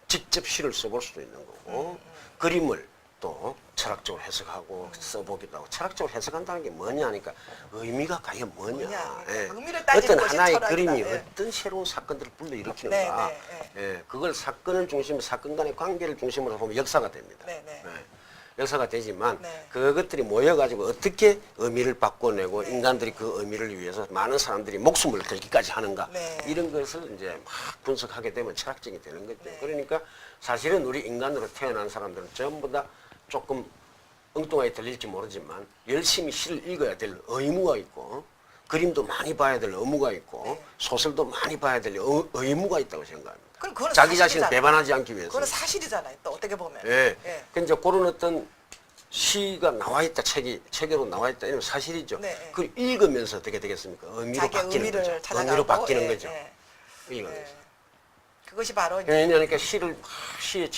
직접 시를 써볼 수도 있는 거고 그림을 또 철학적으로 해석하고 써보기도 하고 철학적으로 해석한다는 게 뭐냐 하니까 의미가 과연 뭐냐, 뭐냐. 예. 의미를 따지는 어떤 것이 하나의 철학이다. 그림이 예. 어떤 새로운 사건들을 불러일으키는가 네, 네, 예, 그걸 사건을 중심으로 사건 간의 관계를 중심으로 보면 역사가 됩니다. 네, 네. 예. 역사가 되지만 네. 그것들이 모여가지고 어떻게 의미를 바꿔내고 네. 인간들이 그 의미를 위해서 많은 사람들이 목숨을 걸기까지 하는가 네. 이런 것을 이제 막 분석하게 되면 철학적이 되는 거죠. 네. 그러니까 사실은 우리 인간으로 태어난 사람들은 전부 다 조금 엉뚱하게 들릴지 모르지만 열심히 시를 읽어야 될 의무가 있고 그림도 많이 봐야 될 의무가 있고 네. 소설도 많이 봐야 될 의무가 있다고 생각합니다. 그럼 그건 자기 자신을 사실이잖아요. 배반하지 않기 위해서. 그건 사실이잖아요. 또 어떻게 보면. 예. 예. 그 이제 그런 어떤 시가 나와 있다, 책으로 나와 있다, 이런 사실이죠. 네, 네. 그걸 읽으면서 어떻게 되겠습니까? 의미로 자기의 바뀌는 의미를 거죠. 찾아가고, 의미로 바뀌는 예, 거죠. 예. 읽으면서. 예. 그것이 바로 이제 왜냐하니까 시를 막 시에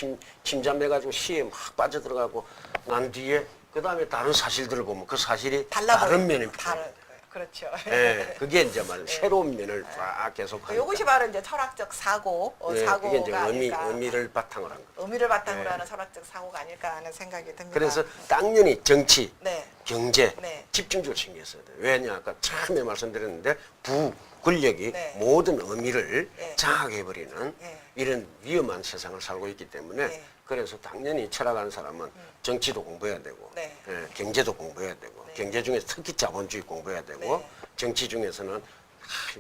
침잠해가지고 시에 막 빠져들어가고 난 뒤에 그 다음에 다른 사실들을 보면 그 사실이 다른 면입니다. 그렇죠. 예, 그게 이제 새로운 면을 쫙 계속 하니까. 이것이 바로 이제 철학적 사고, 예, 사고가 그게 이제 아닐까. 의미를 바탕으로 한 거죠. 의미를 바탕으로 예. 하는 철학적 사고가 아닐까 하는 생각이 듭니다. 그래서 당연히 정치, 네, 경제 네. 집중적으로 챙겼어야 돼요. 왜냐 아까 처음에 말씀드렸는데 권력이 네. 모든 의미를 네. 장악해버리는 네. 이런 위험한 세상을 살고 있기 때문에 네. 그래서 당연히 철학하는 사람은 정치도 공부해야 되고 네. 예, 경제도 공부해야 되고 네. 경제 중에서 특히 자본주의 공부해야 되고 네. 정치 중에서는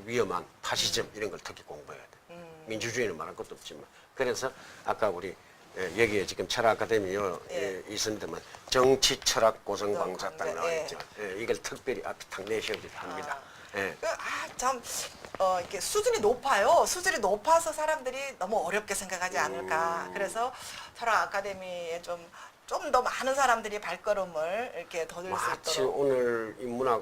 위험한 파시즘 이런 걸 특히 공부해야 돼. 민주주의는 말할 것도 없지만 그래서 아까 우리 여기에 지금 철학 아카데미 예. 있습니다만 정치 철학 고성 강사 딱 예. 나와 있죠. 예, 이걸 특별히 앞에 탁 내셔야지 합니다. 예. 참 이렇게 수준이 높아요. 수준이 높아서 사람들이 너무 어렵게 생각하지 않을까. 그래서 철학 아카데미에 좀 더 많은 사람들이 발걸음을 이렇게 더딜 수 마치 있도록. 오늘 인문학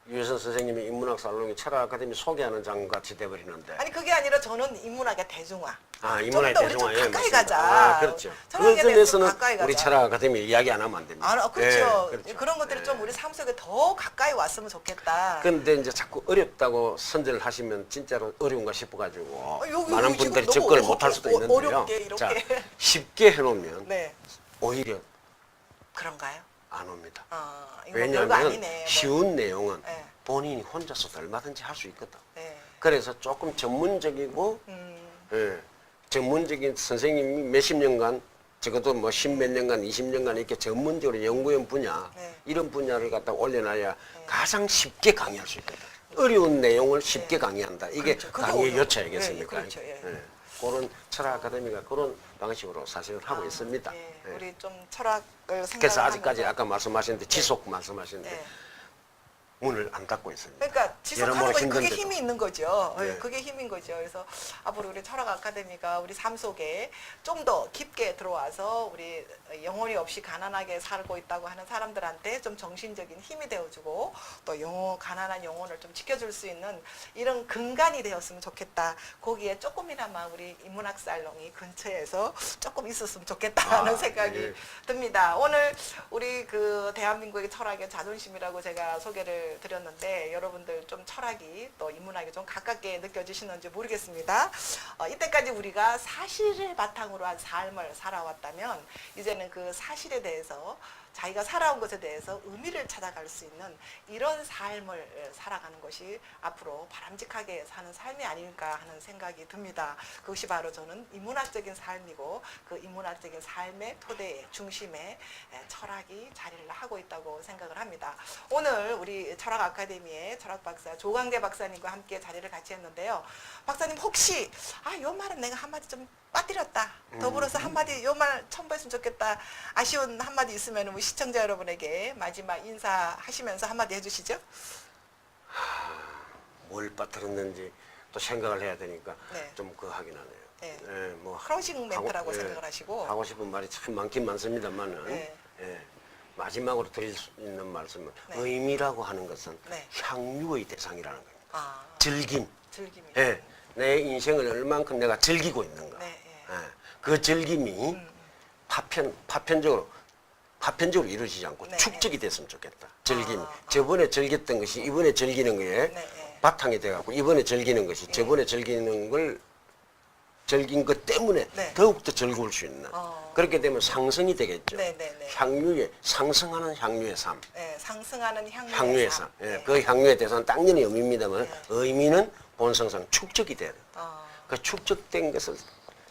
유해선 선생님이 인문학 살롱이 철학 아카데미 소개하는 장 같이 돼버리는데. 아니 그게 아니라 저는 인문학의 대중화. 아, 좀 인문학의 더 우리 좀 대중화. 예, 가까이 맞습니다. 가자. 아, 그렇죠. 철학에 그런 대해서 좀 점에서는 가까이 가자. 우리 철학 아카데미 이야기 안 하면 안 됩니다. 그렇죠. 예, 그렇죠. 그런 것들이 예. 좀 우리 삶 속에 더 가까이 왔으면 좋겠다. 근데 이제 자꾸 어렵다고 선전을 하시면 진짜로 어려운가 싶어가지고 여기 많은 지금 분들이 너무 접근을 못 할 수도 있는데요. 어렵게 이렇게. 자, 쉽게 해놓으면 네. 오히려 그런가요? 안 옵니다. 이거 뭐 별거 왜냐하면 아니네. 뭐. 쉬운 내용은 네. 본인이 혼자서도 얼마든지 할 수 있거든. 네. 그래서 조금 전문적이고 음, 예, 전문적인 선생님이 몇십 년간 적어도 뭐 십몇 년간 20년간 이렇게 전문적으로 연구한 분야 네. 이런 분야를 갖다 올려놔야 가장 쉽게 강의할 수 있거든. 어려운 내용을 쉽게 강의한다. 이게 그렇죠. 그게 강의의 어려워요. 요체이겠습니까? 예, 그렇죠. 예. 그런 철학 아카데미가 그런 방식으로 사실은 하고 있습니다. 예. 예. 우리 좀 철학을 그래서 생각하면서 아직까지 아까 말씀하셨는데 지속 말씀하셨는데 예. 문을 안 닫고 있습니다. 그러니까 지속하는 여러모로 것이 그게 힘든데도. 힘이 있는 거죠. 네. 그게 힘인 거죠. 그래서 앞으로 우리 철학 아카데미가 우리 삶 속에 좀 더 깊게 들어와서 우리 영혼이 없이 가난하게 살고 있다고 하는 사람들한테 좀 정신적인 힘이 되어주고 또 가난한 영혼을 좀 지켜줄 수 있는 이런 근간이 되었으면 좋겠다. 거기에 조금이나마 우리 인문학 살롱이 근처에서 조금 있었으면 좋겠다는 생각이 예. 듭니다. 오늘 우리 그 대한민국의 철학의 자존심이라고 제가 소개를 드렸는데 여러분들 좀 철학이 또 인문학이 좀 가깝게 느껴지시는지 모르겠습니다. 이때까지 우리가 사실을 바탕으로 한 삶을 살아왔다면 이제는 그 사실에 대해서 자기가 살아온 것에 대해서 의미를 찾아갈 수 있는 이런 삶을 살아가는 것이 앞으로 바람직하게 사는 삶이 아닐까 하는 생각이 듭니다. 그것이 바로 저는 인문학적인 삶이고 그 인문학적인 삶의 토대에 중심에 철학이 자리를 하고 있다고 생각을 합니다. 오늘 우리 철학 아카데미의 철학 박사 조광대 박사님과 함께 자리를 같이 했는데요. 박사님 혹시 요 말은 내가 한마디 좀 빠뜨렸다. 더불어서 한마디 요 말 첨부했으면 좋겠다. 아쉬운 한마디 있으면 우리 시청자 여러분에게 마지막 인사하시면서 한마디 해주시죠. 뭘 빠뜨렸는지 또 생각을 해야 되니까 네. 좀 하긴 하네요. 네. 예, 뭐 클로징 멘트라고 하고, 생각을 하시고. 하고 싶은 말이 참 많긴 많습니다만은 네. 마지막으로 드릴 수 있는 말씀은 네. 의미라고 하는 것은 네. 향유의 대상이라는 겁니다. 즐김이. 예, 내 인생을 얼만큼 내가 즐기고 있는가. 네, 예, 그 즐김이 파편적으로 이루어지지 않고 네. 축적이 됐으면 좋겠다. 즐김. 저번에 즐겼던 것이 이번에 즐기는 거에 네. 바탕이 돼갖고 이번에 즐기는 것이 저번에 즐기는 걸 즐긴 것 때문에 네. 더욱더 즐거울 수 있는 그렇게 되면 상승이 되겠죠. 네. 향유의 상승하는 향유의 삶. 네, 상승하는 향유의 삶. 예, 네. 그 향유의 대상은 당연히 의미입니다만 네. 의미는 본성상 축적이 돼야 돼요. 그 축적된 것을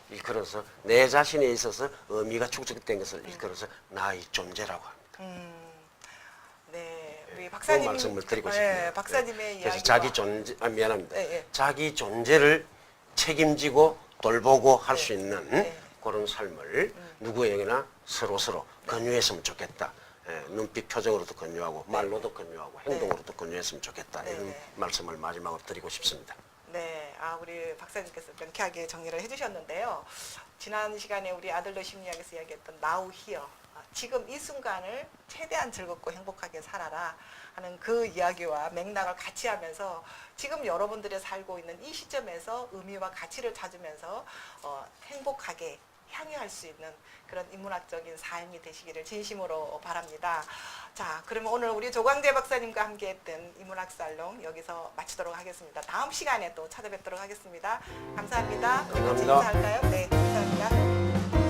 일컬어서 내 자신에 있어서 의미가 축적된 것을 일컬어서 나의 존재라고 합니다. 네, 우리 그 박사님 말씀을 드리고 네, 싶네요. 박사님의 그래서 이야기와 자기 존재, 미안합니다. 네. 자기 존재를 책임지고 돌보고 할 수 네. 있는 네. 그런 삶을 누구에게나 서로 권유했으면 좋겠다. 눈빛 표정으로도 권유하고 말로도 권유하고 행동으로도 권유했으면 좋겠다. 네. 이런 말씀을 마지막으로 드리고 싶습니다. 네, 우리 박사님께서 명쾌하게 정리를 해주셨는데요. 지난 시간에 우리 아들로 심리학에서 이야기했던 Now Here, 지금 이 순간을 최대한 즐겁고 행복하게 살아라 하는 그 이야기와 맥락을 같이 하면서 지금 여러분들이 살고 있는 이 시점에서 의미와 가치를 찾으면서 행복하게 향유할 수 있는 그런 인문학적인 삶이 되시기를 진심으로 바랍니다. 자, 그러면 오늘 우리 조광재 박사님과 함께했던 인문학 살롱 여기서 마치도록 하겠습니다. 다음 시간에 또 찾아뵙도록 하겠습니다. 감사합니다. 감사합니다. 인사할까요? 네, 감사합니다.